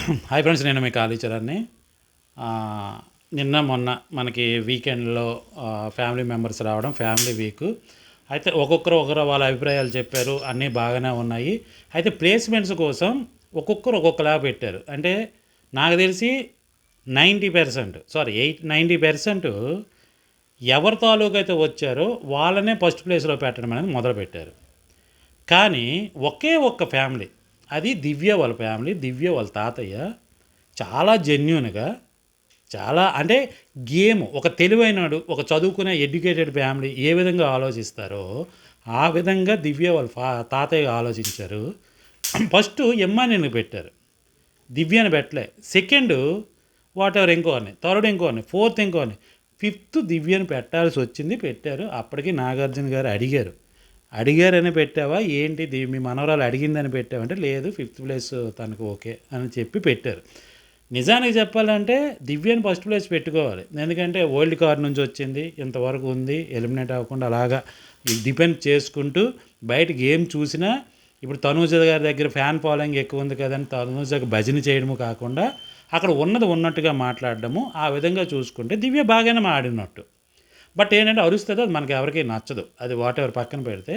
Hi friends, నేను మీ కాళీచరాన్ని. నిన్న మొన్న మనకి వీకెండ్లో ఫ్యామిలీ మెంబర్స్ రావడం, ఫ్యామిలీ వీక్. అయితే ఒకరు వాళ్ళ అభిప్రాయాలు చెప్పారు, అన్నీ బాగానే ఉన్నాయి. అయితే ప్లేస్మెంట్స్ కోసం ఒక్కొక్కరు ఒక్కొక్కలా పెట్టారు. అంటే నాకు తెలిసి 90% ఎవరి తాలూకు అయితే వచ్చారో వాళ్ళనే ఫస్ట్ ప్లేస్లో పెట్టడం అనేది మొదలుపెట్టారు. కానీ ఒకే ఒక్క ఫ్యామిలీ, అది దివ్య వాళ్ళ ఫ్యామిలీ, దివ్య వాళ్ళ తాతయ్య చాలా జెన్యూన్గా, చాలా అంటే గేమ్, ఒక తెలివైనడు, ఒక చదువుకునే ఎడ్యుకేటెడ్ ఫ్యామిలీ ఏ విధంగా ఆలోచిస్తారో ఆ విధంగా దివ్య వాళ్ళ తాతయ్య ఆలోచించారు. ఫస్ట్ ఎమ్మానిని పెట్టారు, దివ్యని పెట్టలే. సెకండ్ వాట్ ఎవర్ ఇంకోని, థర్డ్ ఇంకోని, ఫోర్త్ ఇంకోని, ఫిఫ్త్ దివ్యని పెట్టాల్సి వచ్చింది. పెట్టారు. అప్పటికి నాగార్జున గారు అడిగారని పెట్టావా ఏంటి, మీ మనవరాలు అడిగిందని పెట్టావంటే లేదు, ఫిఫ్త్ ప్లేస్ తనకు ఓకే అని చెప్పి పెట్టారు. నిజానికి చెప్పాలంటే దివ్యని ఫస్ట్ ప్లేస్ పెట్టుకోవాలి. ఎందుకంటే వరల్డ్ కార్ నుంచి వచ్చింది, ఇంతవరకు ఉంది, ఎలిమినేట్ అవ్వకుండా అలాగా డిపెండ్ చేసుకుంటూ బయట గేమ్ చూసినా. ఇప్పుడు తనూజ గారి దగ్గర ఫ్యాన్ ఫాలోయింగ్ ఎక్కువ ఉంది కదని తనూజకి భజన చేయడము కాకుండా అక్కడ ఉన్నది ఉన్నట్టుగా మాట్లాడడము, ఆ విధంగా చూసుకుంటే దివ్య బాగానే ఆడినట్టు. బట్ ఏంటంటే అరుస్తుంది, అది మనకి ఎవరికి నచ్చదు. అది వాట్ ఎవర్ పక్కన పెడితే,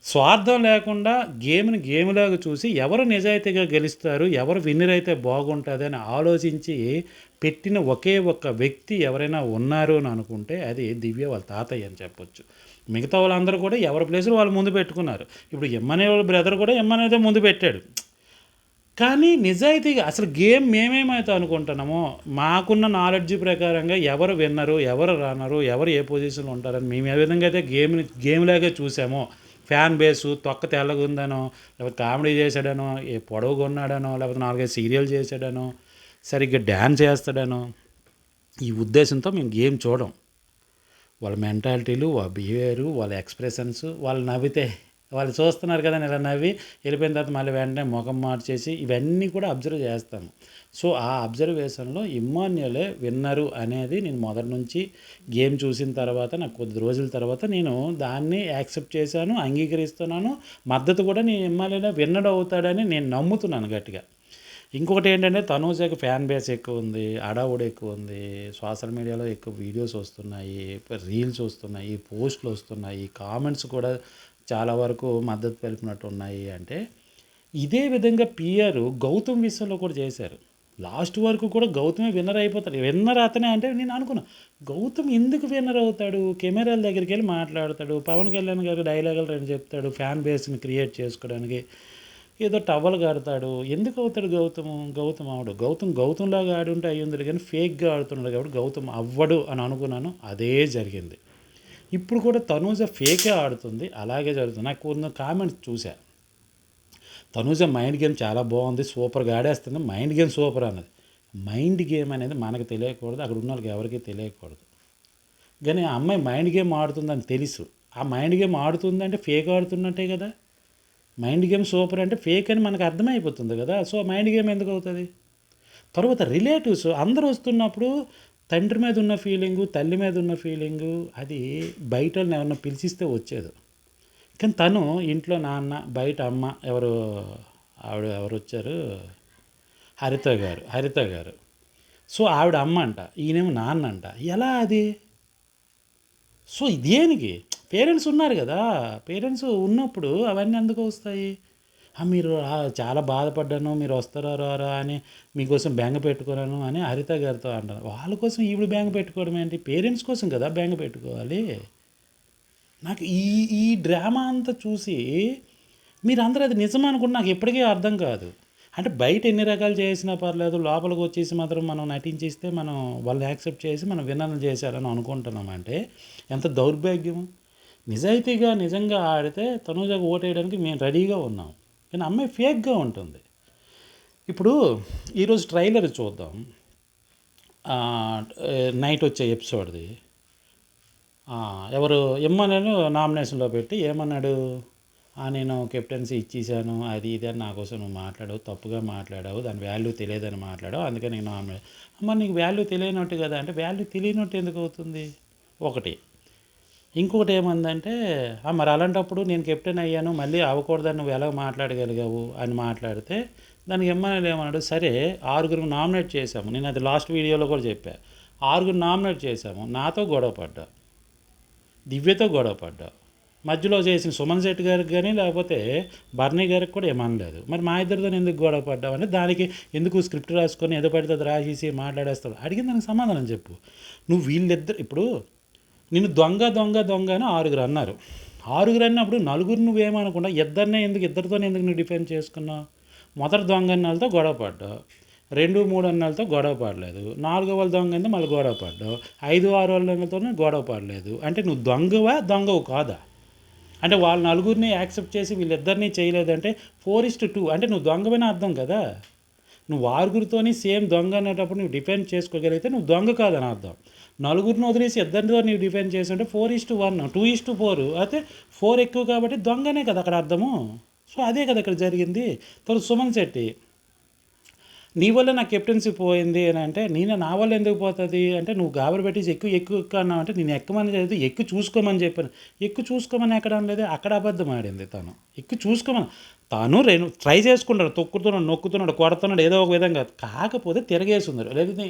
స్వార్థం లేకుండా గేమ్ని గేమ్లాగా చూసి ఎవరు నిజాయితీగా గెలుస్తారు, ఎవరు విన్నర్ అయితే బాగుంటుంది అని ఆలోచించి పెట్టిన ఒకే ఒక్క వ్యక్తి ఎవరైనా ఉన్నారు అని అనుకుంటే అది దివ్య వాళ్ళ తాతయ్య అని చెప్పొచ్చు. మిగతా వాళ్ళందరూ కూడా ఎవరి ప్లేసులు వాళ్ళు ముందు పెట్టుకున్నారు. ఇప్పుడు ఎమ్మనే వాళ్ళ బ్రదర్ కూడా ఎమ్మనేదే ముందు పెట్టాడు. కానీ నిజాయితీగా అసలు గేమ్ మేమేమైతే అనుకుంటున్నామో, మాకున్న నాలెడ్జ్ ప్రకారంగా ఎవరు విన్నరు, ఎవరు రన్నరు, ఎవరు ఏ పొజిషన్లో ఉంటారని మేము ఏ విధంగా అయితే గేమ్లాగే చూసామో, ఫ్యాన్ బేసు తొక్క తెల్లగుందనో, లేకపోతే కామెడీ చేశాడనో, ఏ పొడవుగా ఉన్నాడనో, లేకపోతే 4-5 సీరియల్ చేశాడనో, సరిగ్గా డ్యాన్స్ చేస్తాడనో, ఈ ఉద్దేశంతో మేము గేమ్ చూడం. వాళ్ళ మెంటాలిటీలు, వాళ్ళ బిహేవియరు, వాళ్ళ ఎక్స్ప్రెషన్స్, వాళ్ళు నవ్వితే వాళ్ళు చూస్తున్నారు కదా ఇలా నవ్వి వెళ్ళిపోయిన తర్వాత మళ్ళీ వెంటనే ముఖం మార్చేసి ఇవన్నీ కూడా అబ్జర్వ్ చేస్తాము. సో ఆ అబ్జర్వేషన్లో ఇమ్మాన్యుయలే విన్నరు అనేది నేను మొదటి నుంచి గేమ్ చూసిన తర్వాత, నాకు కొద్ది రోజుల తర్వాత నేను దాన్ని యాక్సెప్ట్ చేశాను, అంగీకరిస్తున్నాను. మద్దతు కూడా నేను ఇమ్మాన్యుయలే విన్నర్ అవుతాడని నేను నమ్ముతున్నాను గట్టిగా. ఇంకొకటి ఏంటంటే తనూజకి ఫ్యాన్ బేస్ ఎక్కువ ఉంది, అడావుడు ఎక్కువ ఉంది, సోషల్ మీడియాలో ఎక్కువ వీడియోస్ వస్తున్నాయి, రీల్స్ వస్తున్నాయి, పోస్టులు వస్తున్నాయి, కామెంట్స్ కూడా చాలా వరకు మద్దతు తెలిపినట్టు ఉన్నాయి. అంటే ఇదే విధంగా పిఆర్ గౌతమ్ విషయంలో కూడా చేశారు. లాస్ట్ వరకు కూడా గౌతమే విన్నర్ అయిపోతాడు. విన్నర్ అతనే అంటే నేను అనుకున్నా, గౌతమ్ ఎందుకు విన్నర్ అవుతాడు, కెమెరాల దగ్గరికి వెళ్ళి మాట్లాడతాడు, పవన్ కళ్యాణ్ గారు డైలాగులు రెండు చెప్తాడు, ఫ్యాన్ బేస్ని క్రియేట్ చేసుకోవడానికి ఏదో టవల్ కడతాడు, ఎందుకు అవుతాడు గౌతమ్ అవడు. గౌతంలాగా ఆడి ఉంటే అయ్యింది, కానీ ఫేక్గా ఆడుతున్నాడు కాబట్టి గౌతమ్ అవ్వడు అని అనుకున్నాను. అదే జరిగింది. ఇప్పుడు కూడా తనూజ ఫేకే ఆడుతుంది, అలాగే జరుగుతుంది. నాకు కొన్ని కామెంట్స్ చూసా, తనూజ మైండ్ గేమ్ చాలా బాగుంది, సూపర్గా ఆడేస్తుంది, మైండ్ గేమ్ సూపర్ అన్నది. మైండ్ గేమ్ అనేది మనకు తెలియకూడదు, అక్కడ ఉన్న వాళ్ళకి ఎవరికీ తెలియకూడదు. కానీ ఆ అమ్మాయి మైండ్ గేమ్ ఆడుతుందని తెలుసు. ఆ మైండ్ గేమ్ ఆడుతుందంటే ఫేక్ ఆడుతున్నట్టే కదా. మైండ్ గేమ్ సూపర్ అంటే ఫేక్ అని మనకు అర్థమైపోతుంది కదా. సో మైండ్ గేమ్ ఎందుకు అవుతుంది? తర్వాత రిలేటివ్స్ అందరూ వస్తున్నప్పుడు తండ్రి మీద ఉన్న ఫీలింగు, తల్లి మీద ఉన్న ఫీలింగు, అది బయట వాళ్ళని ఎవరన్నా పిలిచిస్తే వచ్చేది. కానీ తను ఇంట్లో నాన్న, బయట అమ్మ, ఎవరు వచ్చారు, హరిత గారు. సో ఆవిడ అమ్మ అంట, ఈయనేమో నాన్న అంట. ఎలా అది? సో దేనికి? పేరెంట్స్ ఉన్నారు కదా, పేరెంట్స్ ఉన్నప్పుడు అవన్నీ ఎందుకు వస్తాయి? మీరు చాలా బాధపడ్డాను, మీరు వస్తారా రారా అని మీకోసం బెంగ పెట్టుకున్నాను అని హరిత గారితో అంటారు. వాళ్ళ కోసం ఈవిడ బెంగ పెట్టుకోవడం ఏంటి? పేరెంట్స్ కోసం కదా బెంగ పెట్టుకోవాలి. నాకు ఈ ఈ డ్రామా అంతా చూసి మీరందరూ అది నిజం అనుకుంటే నాకు ఎప్పటికీ అర్థం కాదు. అంటే బయట ఎన్ని రకాలు చేసినా పర్లేదు, లోపలికి వచ్చేసి మాత్రం మనం నటించిస్తే మనం వాళ్ళు యాక్సెప్ట్ చేసి మనం విన్నర్లు చేశారని అనుకుంటున్నామంటే ఎంత దౌర్భాగ్యము. నిజాయితీగా నిజంగా ఆడితే తనూజకు ఓటేయడానికి మేము రెడీగా ఉన్నాం. కానీ అమ్మాయి ఫేక్గా ఉంటుంది. ఇప్పుడు ఈరోజు ట్రైలర్ చూద్దాం, నైట్ వచ్చే ఎపిసోడ్ది. ఎవరు ఎమ్మన్నాడు నామినేషన్లో పెట్టి ఏమన్నాడు, నేను కెప్టెన్సీ ఇచ్చేసాను అది ఇది అని నా కోసం నువ్వు మాట్లాడావు, తప్పుగా మాట్లాడావు, దాని వాల్యూ తెలియదని మాట్లాడావు, అందుకని నేను నామినేట్. అమ్మ నీకు వాల్యూ తెలియనట్టు కదా అంటే, వాల్యూ తెలియనట్టు ఎందుకు అవుతుంది? ఒకటి. ఇంకొకటి ఏమందంటే, మరి అలాంటప్పుడు నేను కెప్టెన్ అయ్యాను, మళ్ళీ అవ్వకూడదని నువ్వు ఎలా మాట్లాడగలిగావు అని మాట్లాడితే, దానికి ఎమ్మెల్యేలు ఏమన్నాడు, సరే 6 నామినేట్ చేశాము, నేను అది లాస్ట్ వీడియోలో కూడా చెప్పా, 6 నామినేట్ చేశాము, నాతో గొడవ పడ్డా, దివ్యతో గొడవ పడ్డా, మధ్యలో చేసిన సుమన్ శెట్టి గారికి కానీ లేకపోతే బర్నీ గారికి కూడా ఏమనలేదు, మరి మా ఇద్దరితో ఎందుకు గొడవ పడ్డావు అంటే దానికి ఎందుకు స్క్రిప్ట్ రాసుకొని ఏదో పడితే అది రాసేసి మాట్లాడేస్తావు, అడిగిన దానికి సమాధానం చెప్పు. నువ్వు వీళ్ళిద్దరు ఇప్పుడు నిన్ను దొంగ దొంగ దొంగ అని 6 అన్నారు, 6 అన్నప్పుడు నలుగురు నువ్వేమనకుండా ఇద్దరితోనే ఎందుకు నువ్వు డిఫెండ్ చేసుకున్నావు? మొదటి దొంగ అన్నాళ్ళతో గొడవ పడ్డావు, 2, 3 అన్నాళ్ళతో గొడవ పడలేదు, 4వ వాళ్ళ దొంగ అయితే మళ్ళీ గొడవ పడ్డావు, 5, 6 వాళ్ళతోనే గొడవ పడలేదు. అంటే నువ్వు దొంగవు కాదా? అంటే వాళ్ళ నలుగురిని యాక్సెప్ట్ చేసి వీళ్ళిద్దరినీ చేయలేదంటే 4:2 అంటే నువ్వు దొంగవని అర్థం కదా. నువ్వు 6తోని సేమ్ దొంగ అనేటప్పుడు నువ్వు డిఫెండ్ చేసుకోగలిగితే నువ్వు దొంగ కాదని అర్థం. నలుగురిని వదిలేసి ఇద్దరితో నువ్వు డిఫెండ్ చేస్తుంటే 4:1 2:4 అయితే 4 ఎక్కువ కాబట్టి దొంగనే కదా అక్కడ అర్థము. సో అదే కదా ఇక్కడ జరిగింది. తర్వాత సుమన్ శెట్టి, నీ వల్ల నా కెప్టెన్సీ పోయింది అని అంటే, నా వల్ల ఎందుకు పోతుంది అంటే, నువ్వు గాబరి పెట్టేసి ఎక్కువ అన్నావు అంటే, నేను ఎక్కమని చదివితే ఎక్కువ చూసుకోమని చెప్పాను. ఎక్కువ చూసుకోమని ఎక్కడ అనలేదు, అక్కడ అబద్ధం ఆడింది తను. ఎక్కువ చూసుకోమని తను ట్రై చేసుకుంటాడు, తొక్కుతున్నాడు, నొక్కుతున్నాడు, కొడుతున్నాడు ఏదో ఒక విధంగా, కాకపోతే తిరగేసి ఉంది. లేకపోతే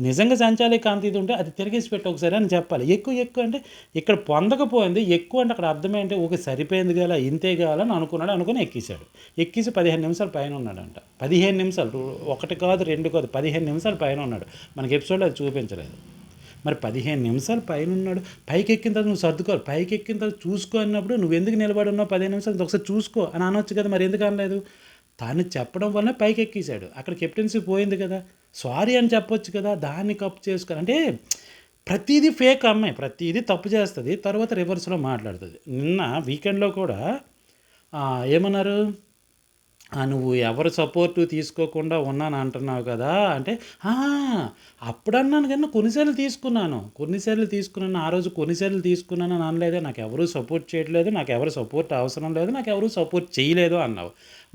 నిజంగా సంచాలక కాంతి ఇది ఉంటే అది తిరిగేసి పెట్టి ఒకసారి అని చెప్పాలి. ఎక్కువ అంటే ఇక్కడ పొందకపోయింది, ఎక్కువ అంటే అక్కడ అర్థమేంటి, ఒక సరిపోయింది కదా ఇంతే కావాలని అనుకుని ఎక్కేశాడు. ఎక్కేసి 15 నిమిషాలు పైన ఉన్నాడంట. 15 నిమిషాలు, 1 కాదు 2 కాదు, 15 నిమిషాలు పైన ఉన్నాడు. మనకి ఎపిసోడ్లో అది చూపించలేదు. మరి 15 నిమిషాలు పైన ఉన్నాడు. పైకి ఎక్కిన తర్వాత నువ్వు సర్దుకోవాలి, పైకి ఎక్కిన తర్వాత చూసుకో అన్నప్పుడు నువ్వు ఎందుకు నిలబడి ఉన్నావు 15 నిమిషాలు ఒకసారి చూసుకో అని అనొచ్చు కదా, మరి ఎందుకు అనలేదు? తాను చెప్పడం వల్ల పైకి ఎక్కేశాడు, అక్కడ కెప్టెన్సీ పోయింది కదా, సారీ అని చెప్పొచ్చు కదా, దాన్ని కప్పు చేసుకోవాలి. అంటే ప్రతిదీ ఫేక్ అమ్మాయి, ప్రతిదీ తప్పు చేస్తుంది, తర్వాత రివర్స్లో మాట్లాడుతుంది. నిన్న వీకెండ్లో కూడా ఏమన్నారు, నువ్వు ఎవరు సపోర్టు తీసుకోకుండా ఉన్నాను అంటున్నావు కదా అంటే, అప్పుడు అన్నాను కానీ కొన్నిసార్లు తీసుకున్నాను, ఆ రోజు కొన్నిసార్లు తీసుకున్నాను అని అనలేదే, నాకు ఎవరు సపోర్ట్ చేయట్లేదు, నాకు ఎవరు సపోర్ట్ అవసరం లేదు, నాకు ఎవరు సపోర్ట్ చేయలేదు అన్నావు.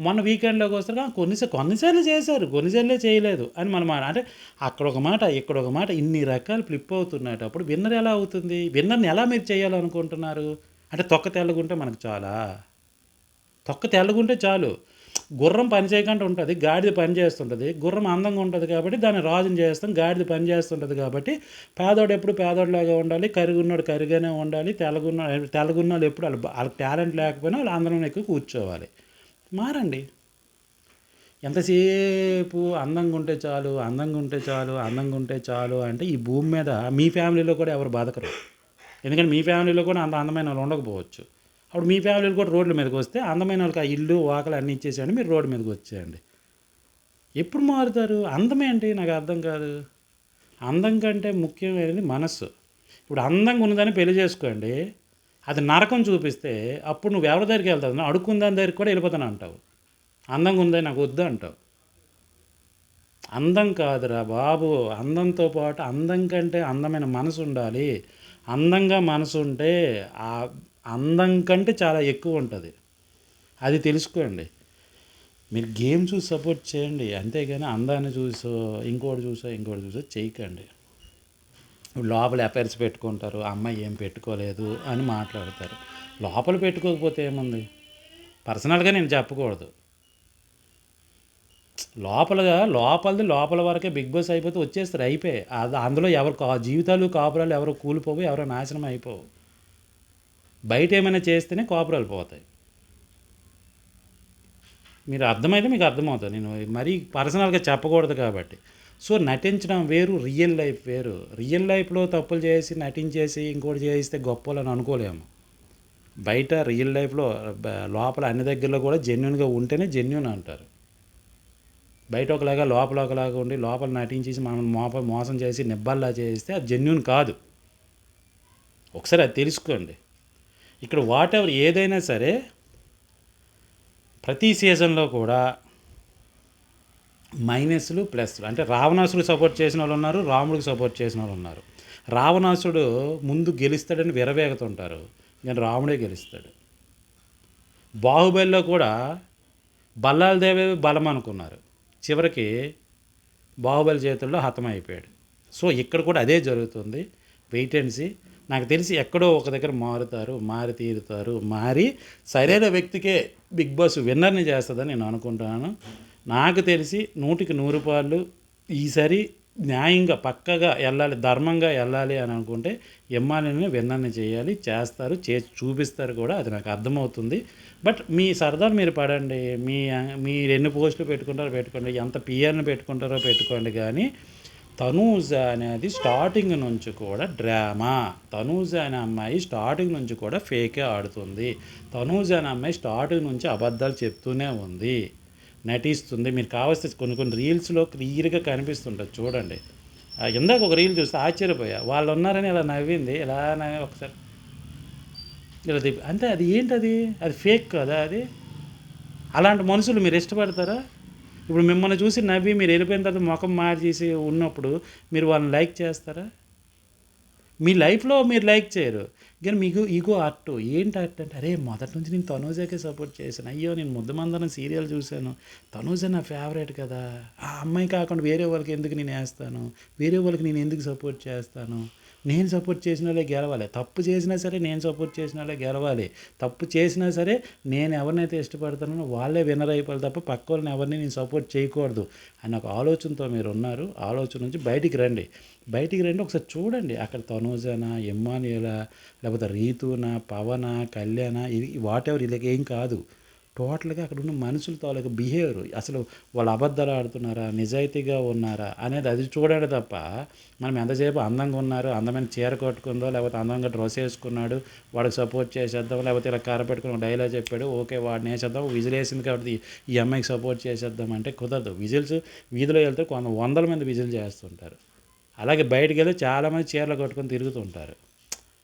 మొన్న వీకెండ్లోకి వస్తారు కొన్నిసార్లు చేశారు, కొన్నిసార్లే చేయలేదు అని మనం అంటే అక్కడ ఒక మాట ఇక్కడ ఒక మాట ఇన్ని రకాలు ఫ్లిప్ అవుతున్నప్పుడు విన్నర్ ఎలా అవుతుంది? విన్నర్ని ఎలా మీరు చేయాలనుకుంటున్నారు? అంటే తొక్క తెల్లగుంటే మనకు చాలు. గుర్రం పని చేయకుండా ఉంటుంది, గాడిద పని చేస్తుంటుంది. గుర్రం అందంగా ఉంటుంది కాబట్టి దాన్ని రాజుని చేస్తాం, గాడిద పని చేస్తుంటుంది కాబట్టి పేదోడు ఎప్పుడు పేదోడులాగా ఉండాలి, కరిగున్నాడు కరిగానే ఉండాలి, తెల్లగున్నాడు ఎప్పుడు వాళ్ళకి టాలెంట్ లేకపోయినా వాళ్ళు అందరం ఎక్కువ కూర్చోవాలి. మారండి. ఎంతసేపు అందంగా ఉంటే చాలు అంటే ఈ భూమి మీద మీ ఫ్యామిలీలో కూడా ఎవరు బతకరు. ఎందుకంటే మీ ఫ్యామిలీలో కూడా అంత అందమైన వాళ్ళు ఉండకపోవచ్చు. అప్పుడు మీ ఫ్యామిలీలు కూడా రోడ్ల మీదకి వస్తే అందమైన వాళ్ళకి ఆ ఇల్లు వాకలు అన్నీ ఇచ్చేసేయండి, మీరు రోడ్డు మీదకి వచ్చేయండి. ఎప్పుడు మారుతారు? అందమేంటి నాకు అర్థం కాదు. అందం కంటే ముఖ్యమైనది మనస్సు. ఇప్పుడు అందంగా ఉన్నదని పెళ్లి చేసుకోండి, అది నరకం చూపిస్తే అప్పుడు నువ్వు ఎవరి దగ్గరికి వెళ్తావు? అడుక్కుందాని దగ్గరికి కూడా వెళ్ళిపోతాను అంటావు. అందంగా ఉందని నాకు వద్దు అంటావు. అందం కాదురా బాబు, అందంతో పాటు అందం కంటే అందమైన మనసు ఉండాలి. అందంగా మనసు ఉంటే ఆ అందం కంటే చాలా ఎక్కువ ఉంటుంది, అది తెలుసుకోండి. మీరు గేమ్ చూసి సపోర్ట్ చేయండి, అంతేగాని అందాన్ని ఇంకోటి చూసో చేయకండి. లోపల అఫైర్స్ పెట్టుకుంటారు, అమ్మాయి ఏం పెట్టుకోలేదు అని మాట్లాడతారు. లోపల పెట్టుకోకపోతే ఏముంది? పర్సనల్గా నేను చెప్పకూడదు, లోపల వరకే బిగ్ బాస్ అయిపోతే వచ్చేస్తారు, అయిపోయి అందులో ఎవరు జీవితాలు కాపురాలు ఎవరు కూలిపోవు, ఎవరో నాశనం అయిపోవు. బయట ఏమైనా చేస్తేనే కాపురాలు పోతాయి. మీరు అర్థమైతే మీకు అర్థమవుతుంది, నేను మరీ పర్సనల్గా చెప్పకూడదు కాబట్టి. సో నటించడం వేరు, రియల్ లైఫ్ వేరు. రియల్ లైఫ్లో తప్పులు చేసి నటించేసి ఇంకోటి చేయిస్తే గొప్పలని అనుకోలేము. బయట రియల్ లైఫ్లో లోపల అన్ని దగ్గరలో కూడా జెన్యున్గా ఉంటేనే జెన్యున్ అంటారు. బయట ఒకలాగా లోపల ఒకలాగా ఉండి లోపల నటించేసి మనం మోసం చేసి నిబ్బల్లా చేస్తే అది జెన్యున్ కాదు. ఒకసారి అది తెలుసుకోండి. ఇక్కడ వాటెవర్ ఏదైనా సరే ప్రతి సీజన్లో కూడా మైనస్లు ప్లస్లు, అంటే రావణాసుడు సపోర్ట్ చేసిన వాళ్ళు ఉన్నారు, రాముడికి సపోర్ట్ చేసిన వాళ్ళు ఉన్నారు. రావణాసుడు ముందు గెలుస్తాడని విరవేగుతుంటారు, కానీ రాముడే గెలుస్తాడు. బాహుబలిలో కూడా బల్లాల దేవే బలం అనుకున్నారు, చివరికి బాహుబలి చేతుల్లో హతమైపోయాడు. సో ఇక్కడ కూడా అదే జరుగుతుంది, వెయిట్ అండ్ సీ. నాకు తెలిసి ఎక్కడో ఒక దగ్గర మారి తీరుతారు, మారి సరైన వ్యక్తికే బిగ్ బాస్ విన్నర్ని చేస్తుందని నేను అనుకుంటున్నాను. నాకు తెలిసి 100% ఈసారి న్యాయంగా పక్కగా వెళ్ళాలి, ధర్మంగా వెళ్ళాలి అని అనుకుంటే ఎమ్మాలిని విన్నర్ని చేయాలి, చేస్తారు, చేసి చూపిస్తారు కూడా. అది నాకు అర్థమవుతుంది. బట్ మీ సరదాలు మీరు పడండి, మీరు ఎన్ని పోస్టులు పెట్టుకుంటారో పెట్టుకోండి, ఎంత పిఆర్ని పెట్టుకుంటారో పెట్టుకోండి, కానీ తనూజ అనేది స్టార్టింగ్ నుంచి కూడా డ్రామా. తనూజ అనే అమ్మాయి స్టార్టింగ్ నుంచి కూడా ఫేకే ఆడుతుంది. తనూజ అనే అమ్మాయి స్టార్టింగ్ నుంచి అబద్ధాలు చెప్తూనే ఉంది, నటిస్తుంది. మీరు కావస్తే కొన్ని కొన్ని రీల్స్లో క్లియర్గా కనిపిస్తుంటుంది, చూడండి. ఇందాక ఒక రీల్ చూస్తే ఆశ్చర్యపోయా, వాళ్ళు ఉన్నారని ఇలా నవ్వింది, ఇలా ఒకసారి ఇలా అంటే అది ఏంటది, అది ఫేక్ కదా అది. అలాంటి మనుషులు మీరు ఇష్టపడతారా? ఇప్పుడు మిమ్మల్ని చూసి నవ్వి మీరు వెళ్ళిపోయిన తర్వాత ముఖం మార్చేసి ఉన్నప్పుడు మీరు వాళ్ళని లైక్ చేస్తారా? మీ లైఫ్లో మీరు లైక్ చేయరు, కానీ మీకు ఈగో ఆర్ట్. ఏంటి ఆర్ట్ అంటే, అరే మొదటి నుంచి నేను తనూజకే సపోర్ట్ చేశాను, అయ్యో నేను ముద్దమందరం సీరియల్ చూశాను, తనూజ నా ఫేవరెట్ కదా, ఆ అమ్మాయి కాకుండా వేరే వాళ్ళకి ఎందుకు నేను వేస్తాను, వేరే వాళ్ళకి నేను ఎందుకు సపోర్ట్ చేస్తాను, నేను సపోర్ట్ చేసిన వాళ్ళే గెలవాలి, తప్పు చేసినా సరే నేను సపోర్ట్ చేసిన వాళ్ళే గెలవాలి, తప్పు చేసినా సరే నేను ఎవరినైతే ఇష్టపడతానో వాళ్ళే విన్నర్ అయిపోవాలి తప్ప పక్క వాళ్ళని ఎవరిని నేను సపోర్ట్ చేయకూడదు అని ఒక ఆలోచనతో మీరు ఉన్నారు. ఆలోచన నుంచి బయటికి రండి, ఒకసారి చూడండి. అక్కడ తనూజనా, ఎమ్మాన్యులా, లేకపోతే రీతునా, పవన, కళ్యాణ, ఇది వాట్ ఎవర్, వీళ్ళకి ఏం కాదు. టోటల్గా అక్కడ ఉన్న మనుషుల తాలూకు బిహేవియర్, అసలు వాళ్ళు అబద్ధాలు ఆడుతున్నారా, నిజాయితీగా ఉన్నారా అనేది అది చూడండి తప్ప మనం ఎంతసేపు అందంగా ఉన్నారు, అందమైన చీర కట్టుకుందో, లేకపోతే అందంగా డ్రెస్ వేసుకున్నాడు వాడికి సపోర్ట్ చేసేద్దాం, లేకపోతే ఇలా కార పెట్టుకుని డైలాగ్ చెప్పాడు ఓకే వాడిని వేసేద్దాం, విజిల్ వేసింది కాబట్టి ఈ అమ్మాయికి సపోర్ట్ చేసేద్దాం అంటే కుదరదు. విజిల్స్ వీధిలో వెళ్తే వందల మంది విజిల్ చేస్తుంటారు, అలాగే బయటికి వెళ్తే చాలామంది చీరలు కట్టుకొని తిరుగుతుంటారు.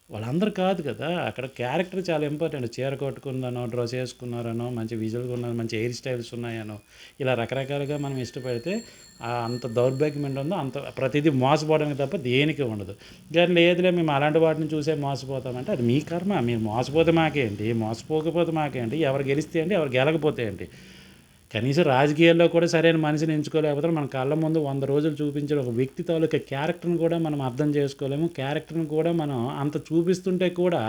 వాళ్ళందరూ కాదు కదా, అక్కడ క్యారెక్టర్ చాలా ఇంపార్టెంట్. చీర కట్టుకుందనో, డ్రెస్ వేసుకున్నారనో, మంచి విజువల్గా ఉన్నారో, మంచి హెయిర్ స్టైల్స్ ఉన్నాయనో, ఇలా రకరకాలుగా మనం ఇష్టపడితే అంత దౌర్భాగ్యం ఏంటో అంత ప్రతిదీ మోసపోవడానికి తప్ప దేనికి ఉండదు. కానీ లేదులే మేము అలాంటి వాటిని చూసే మోసపోతామంటే అది మీ కర్మ. మీరు మోసపోతే మాకేంటి, మోసపోకపోతే మాకేంటి, ఎవరు గెలిస్తే ఏంటి, ఎవరు గెలకపోతే ఏంటి. కనీసం రాజకీయాల్లో కూడా సరైన మనిషిని ఎంచుకోలేకపోతే మన కళ్ళ ముందు 100 రోజులు చూపించిన ఒక వ్యక్తి తాలూకా క్యారెక్టర్ని కూడా మనం అర్థం చేసుకోలేము. క్యారెక్టర్ని కూడా మనం అంత చూపిస్తుంటే కూడా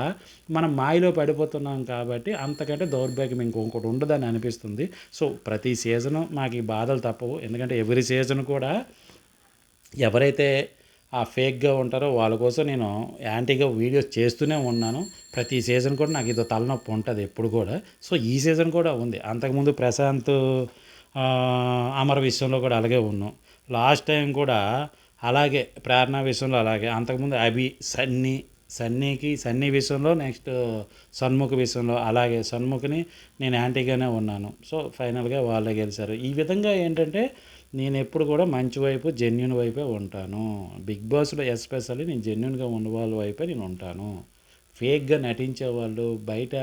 మనం మాయలో పడిపోతున్నాం. కాబట్టి అంతకంటే దౌర్భాగ్యం ఇంకొకటి ఉండదని అనిపిస్తుంది. సో ప్రతి సీజను మాకు ఈ బాధలు తప్పవు. ఎందుకంటే ఎవ్రీ సీజన్ కూడా ఎవరైతే ఆ ఫేక్గా ఉంటారో వాళ్ళ కోసం నేను యాంటీగా వీడియోస్ చేస్తూనే ఉన్నాను. ప్రతి సీజన్ కూడా నాకు ఇదో తలనొప్పి ఉంటుంది ఎప్పుడు కూడా. సో ఈ సీజన్ కూడా ఉంది. అంతకుముందు ప్రశాంత్ అమర్ విషయంలో కూడా అలాగే ఉన్నాం. లాస్ట్ టైం కూడా అలాగే ప్రేరణ విషయంలో అలాగే. అంతకుముందు అభి, సన్నీ విషయంలో, నెక్స్ట్ షణ్ముఖ్ విషయంలో అలాగే. షణ్ముఖ్ని నేను యాంటీగానే ఉన్నాను. సో ఫైనల్గా వాళ్ళే గెలిచారు. ఈ విధంగా ఏంటంటే నేను ఎప్పుడు కూడా మంచి వైపు, జెన్యున్ వైపే ఉంటాను. బిగ్ బాస్లో ఎస్పెషల్లీ నేను జెన్యున్గా ఉన్న వాళ్ళ వైపే నేను ఉంటాను. ఫేక్గా నటించేవాళ్ళు బయట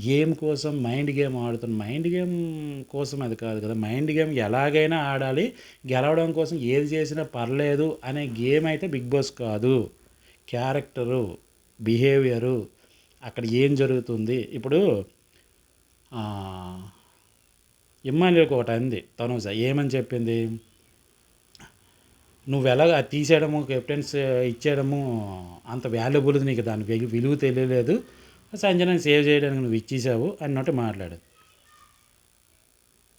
గేమ్ కోసం మైండ్ గేమ్ ఆడుతున్న, మైండ్ గేమ్ కోసం అది కాదు కదా, మైండ్ గేమ్ ఎలాగైనా ఆడాలి, గెలవడం కోసం ఏది చేసినా పర్లేదు అనే గేమ్ అయితే బిగ్ బాస్ కాదు. క్యారెక్టరు, బిహేవియరు, అక్కడ ఏం జరుగుతుంది. ఇప్పుడు ఇమ్మాన్యుల్కి ఒకటి అంది తనూజ, ఏమని చెప్పింది, నువ్వు ఎలా తీసేయడము, కెప్టెన్స్ ఇచ్చేయడము అంత వాల్యుబుల్, నీకు దాని విలువ తెలియలేదు, సంజనాని సేవ్ చేయడానికి నువ్వు ఇచ్చేసావు అన్నట్టు మాట్లాడదు.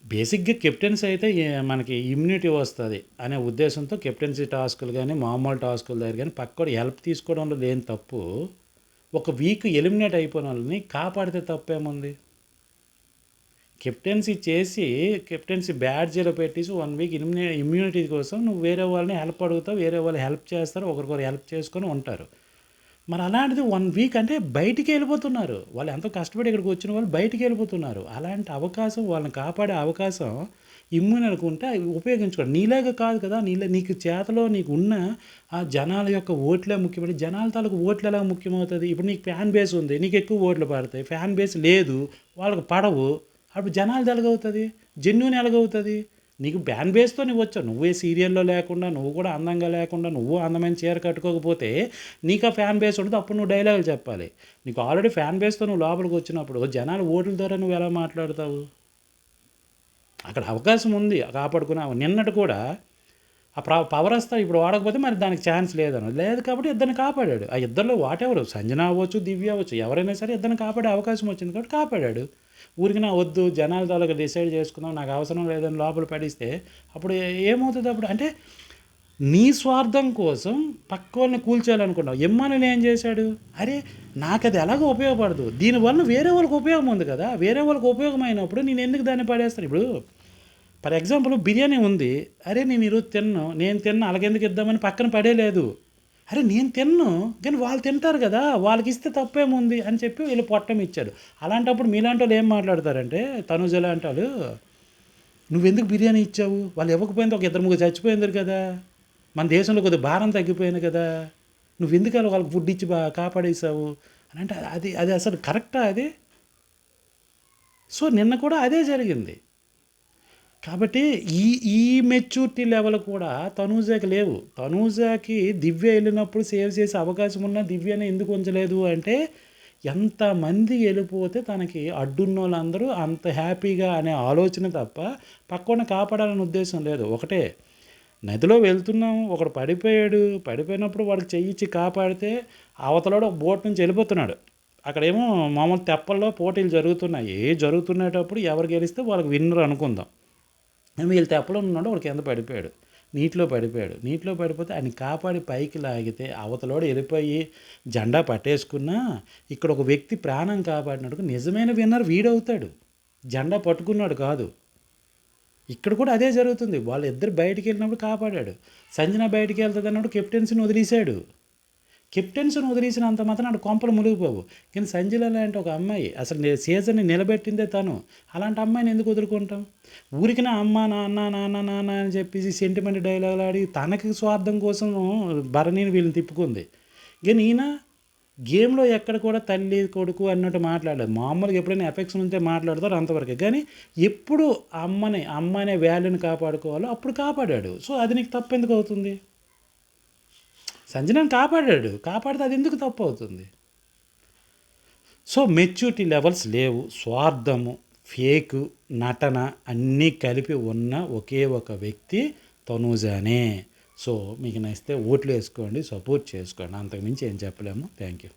బేసిక్గా కెప్టెన్సీ అయితే మనకి ఇమ్యూనిటీ వస్తుంది అనే ఉద్దేశంతో కెప్టెన్సీ టాస్కులు కానీ మామూలు టాస్కుల దగ్గర కానీ పక్కోడు హెల్ప్ తీసుకోవడంలో లేని తప్పు. ఒక వీక్ ఎలిమినేట్ అయిపోయిన వాళ్ళని కాపాడితే తప్పేముంది. కెప్టెన్సీ చేసి కెప్టెన్సీ బ్యాడ్జీలో పెట్టేసి 1 వీక్ ఇమ్యూనిటీ కోసం నువ్వు వేరే వాళ్ళని హెల్ప్ అడుగుతావు, వేరే వాళ్ళు హెల్ప్ చేస్తారు, ఒకరికొకరు హెల్ప్ చేసుకొని ఉంటారు. మరి అలాంటిది 1 వీక్ అంటే బయటికి వెళ్ళిపోతున్నారు వాళ్ళు. ఎంతో కష్టపడి ఇక్కడికి వచ్చిన వాళ్ళు బయటికి వెళ్ళిపోతున్నారు. అలాంటి అవకాశం, వాళ్ళని కాపాడే అవకాశం ఇమ్యూన్ అనుకుంటే ఉపయోగించుకోండి. నీలాగా కాదు కదా, నీకు చేతలో నీకు ఉన్న ఆ జనాల యొక్క ఓట్లే ముఖ్యమని. జనాల తాలూకు ఓట్లు ఎలా ముఖ్యమవుతుంది. ఇప్పుడు నీకు ఫ్యాన్ బేస్ ఉంది, నీకు ఎక్కువ ఓట్లు పడతాయి. ఫ్యాన్ బేస్ లేదు, వాళ్ళకి పడవు, అప్పుడు జనాలది ఎలాగవుతుంది, జెన్యూన్ ఎలాగవుతుంది. నీకు ఫ్యాన్ బేస్తో నువ్వు వచ్చావు, నువ్వే సీరియల్లో లేకుండా, నువ్వు కూడా అందంగా లేకుండా, నువ్వు అందమైన చీర కట్టుకోకపోతే నీకు ఆ ఫ్యాన్ బేస్ ఉంటుంది. అప్పుడు నువ్వు డైలాగులు చెప్పాలి. నీకు ఆల్రెడీ ఫ్యాన్ బేస్తో నువ్వు లోపలికి వచ్చినప్పుడు జనాల ఓట్ల ద్వారా నువ్వు ఎలా మాట్లాడతావు. అక్కడ అవకాశం ఉంది కాపాడుకున్నావు. నిన్నటి కూడా ఆ పవర్ వస్తా ఇప్పుడు వాడకపోతే మరి దానికి ఛాన్స్ లేదు కాబట్టి ఇద్దరిని కాపాడాడు. ఆ ఇద్దరిలో వాటెవరు, సంజన అవ్వచ్చు, దివ్య అవ్వచ్చు, ఎవరైనా సరే ఇద్దరిని కాపాడే అవకాశం వచ్చింది కాబట్టి కాపాడాడు. ఊరికి నా వద్దు జనాల తాలూకా డిసైడ్ చేసుకుందాం నాకు అవసరం లేదని లోపల పడిస్తే అప్పుడు ఏమవుతుంది అప్పుడు అంటే నీ స్వార్థం కోసం పక్కోళ్ళని కూల్చేయాలనుకున్నావు. ఎమ్మానులు ఏం చేశాడు? అరే నాకు అది ఎలాగో ఉపయోగపడదు, దీనివల్ల వేరే వాళ్ళకి ఉపయోగం ఉంది కదా, వేరే వాళ్ళకి ఉపయోగమైనప్పుడు నేను ఎందుకు దాన్ని పడేస్తాను? ఇప్పుడు ఫర్ ఎగ్జాంపుల్ బిర్యానీ ఉంది, అరే నేను ఈరోజు తిన్నాను, నేను తిన్నా అలాగెందుకు ఇద్దామని పక్కన పడేలేదు. అరే నేను తిన్ను కానీ వాళ్ళు తింటారు కదా, వాళ్ళకి ఇస్తే తప్పేముంది అని చెప్పి వీళ్ళు పొట్టం ఇచ్చాడు. అలాంటప్పుడు మీలాంటి వాళ్ళు ఏం మాట్లాడతారంటే, తనుజ లాంటి వాళ్ళు, నువ్వెందుకు బిర్యానీ ఇచ్చావు, వాళ్ళు ఇవ్వకపోయింది ఒక ఇద్దరు ముగ్గురు చచ్చిపోయింది కదా, మన దేశంలో కొద్దిగా భారం తగ్గిపోయింది కదా, నువ్వెందుకు అలా వాళ్ళకి ఫుడ్ ఇచ్చి కాపాడేసావు అని అంటే అది అది అసలు కరెక్టా అది? సో నిన్న కూడా అదే జరిగింది. కాబట్టి ఈ ఈ మెచ్యూరిటీ లెవెల్ కూడా తనూజాకి లేవు. తనూజాకి దివ్య వెళ్ళినప్పుడు సేవ్ చేసే అవకాశం ఉన్న దివ్యని ఎందుకు ఉంచలేదు అంటే, ఎంతమంది వెళ్ళిపోతే తనకి అడ్డున్నోళ్ళందరూ అంత హ్యాపీగా అనే ఆలోచన తప్ప పక్కన కాపాడాలనే ఉద్దేశం లేదు. ఒకటే, నదిలో వెళ్తున్నాం, ఒకడు పడిపోయాడు, పడిపోయినప్పుడు వాడికి చెయ్యిచ్చి కాపాడితే అవతలోడు ఒక బోట్ నుంచి వెళ్ళిపోతున్నాడు. అక్కడేమో మామూలు తెప్పల్లో పోటీలు జరుగుతున్నాయి. జరుగుతున్నప్పుడు ఎవరు గెలిస్తే వాళ్ళకి విన్నర్ అనుకుందాం. వీళ్ళు తెప్పలో ఉన్నాడు, వాడు కింద పడిపోయాడు, నీటిలో పడిపోయాడు. నీటిలో పడిపోతే ఆయన కాపాడి పైకి లాగితే అవతలోడు వెళ్ళిపోయి జెండా పట్టేసుకున్నా ఇక్కడ ఒక వ్యక్తి ప్రాణం కాపాడినట్టుగా నిజమైన విన్నర్ వీడవుతాడు, జెండా పట్టుకున్నాడు కాదు. ఇక్కడ కూడా అదే జరుగుతుంది. వాళ్ళిద్దరు బయటికి వెళ్ళినప్పుడు కాపాడాడు. సంజన బయటికి వెళ్తుంది అన్నప్పుడు కెప్టెన్సీని వదిలేశాడు. కెప్టెన్సీని వదిలేసినంత మాత్రం నాడు కొంపలు మునిగిపోవు. కానీ సంజన లాంటి ఒక అమ్మాయి అసలు సీజన్ని నిలబెట్టిందే తను. అలాంటి అమ్మాయిని ఎందుకు వదులుకుంటాం? ఊరికిన అమ్మ నాన్న నాన్న నాన్న అని చెప్పేసి సెంటిమెంట్ డైలాగులు ఆడి తనకి స్వార్థం కోసం భరణిని వీళ్ళని తిప్పుకుంది. కానీ ఈయన గేమ్లో ఎక్కడ కూడా తల్లి కొడుకు అన్నట్టు మాట్లాడలేదు. మామూలుగా ఎప్పుడైనా ఎఫెక్షన్ ఉంటే మాట్లాడతారు అంతవరకే. కానీ ఎప్పుడు అమ్మ అనే వాల్యూని కాపాడుకోవాలో అప్పుడు కాపాడాడు. సో అది నీకు తప్పు ఎందుకు అవుతుంది? సంజనని కాపాడితే అది ఎందుకు తప్పు అవుతుంది? సో మెచ్యూరిటీ లెవెల్స్ లేవు. స్వార్థము, ఫేకు, నటన అన్నీ కలిపి ఉన్న ఒకే ఒక వ్యక్తి తనూజానే. సో మీకు నచ్చితే ఓట్లు వేసుకోండి, సపోర్ట్ చేసుకోండి, అంతకుమించి ఏం చెప్పలేము. Thank you.